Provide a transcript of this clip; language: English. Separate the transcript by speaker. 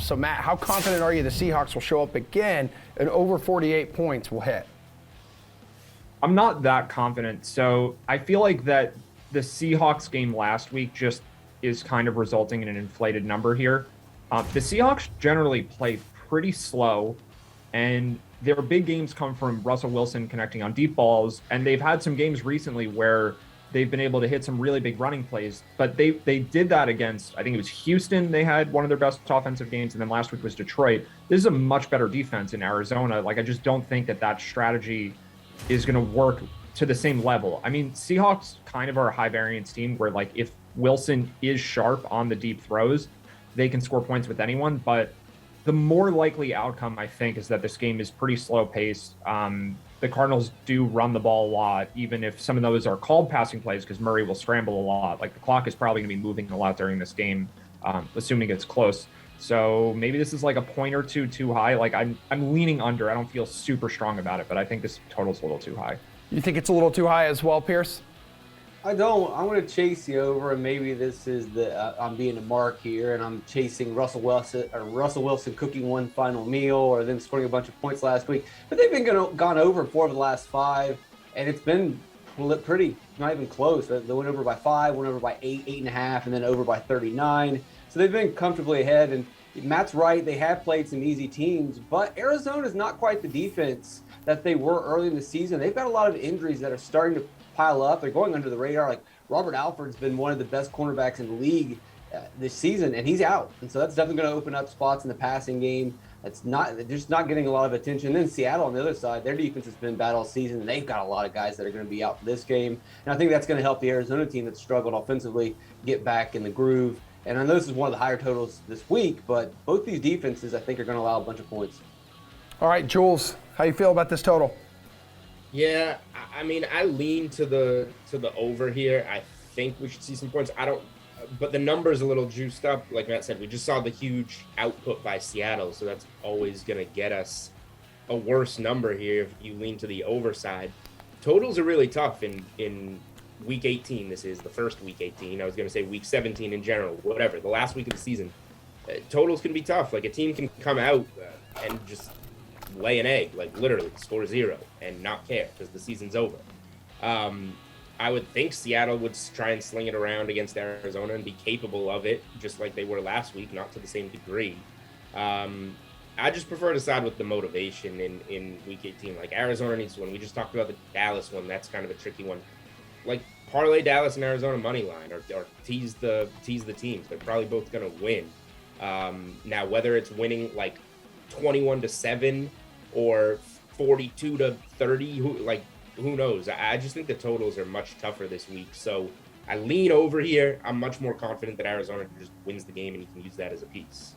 Speaker 1: So, Matt, how confident are you the Seahawks will show up again and over 48 points will hit?
Speaker 2: I'm not that confident. So I feel like that the Seahawks game last week just is kind of resulting in an inflated number here. The Seahawks generally play pretty slow, and their big games come from Russell Wilson connecting on deep balls, and they've had some games recently where they've been able to hit some really big running plays, but they did that against, I think it was Houston. They had one of their best offensive games, and then last week was Detroit. This is a much better defense in Arizona. Like, I just don't think that strategy is going to work to the same level. I mean, Seahawks kind of are a high variance team where, like, if Wilson is sharp on the deep throws, they can score points with anyone, but the more likely outcome, I think, is that this game is pretty slow paced. The Cardinals do run the ball a lot, even if some of those are called passing plays, because Murray will scramble a lot. Like, the clock is probably going to be moving a lot during this game, assuming it's close. So maybe this is like a point or two too high. Like, I'm leaning under. I don't feel super strong about it, but I think this total's a little too high.
Speaker 1: You think it's a little too high as well, Pearce?
Speaker 3: I don't. I'm going to chase the over, and maybe this is I'm being a mark here, and I'm chasing Russell Wilson cooking one final meal, or them scoring a bunch of points last week. But they've been gone over 4 of the last 5, and it's been pretty, not even close. They went over by 5, went over by 8, 8.5, and then over by 39. So they've been comfortably ahead. And Matt's right; they have played some easy teams, but Arizona is not quite the defense that they were early in the season. They've got a lot of injuries that are starting to pile up. They're going under the radar. Like, Robert Alford's been one of the best cornerbacks in the league this season, and he's out. And so that's definitely going to open up spots in the passing game. They're just not getting a lot of attention. Then Seattle on the other side, their defense has been bad all season, and they've got a lot of guys that are going to be out for this game. And I think that's going to help the Arizona team that's struggled offensively get back in the groove. And I know this is one of the higher totals this week, but both these defenses, I think, are going to allow a bunch of points.
Speaker 1: All right, Jules, how you feel about this total?
Speaker 4: Yeah, I mean, I lean to the over here. I think we should see some points. But the number's a little juiced up. Like Matt said, we just saw the huge output by Seattle, so that's always going to get us a worse number here if you lean to the over side. Totals are really tough in week 18. This is the first week 18. I was going to say week 17 in general, whatever, the last week of the season. Totals can be tough. Like, a team can come out and just lay an egg, like literally score 0 and not care because the season's over. I would think Seattle would try and sling it around against Arizona and be capable of it, just like they were last week, not to the same degree. I just prefer to side with the motivation in week 18. Like, Arizona needs one. We just talked about the Dallas one. That's kind of a tricky one. Like, parlay Dallas and Arizona money line, or tease the teams. They're probably both going to win. Now, whether it's winning like 21-7 or 42-30, who knows? I just think the totals are much tougher this week. So I lean over here. I'm much more confident that Arizona just wins the game, and you can use that as a piece.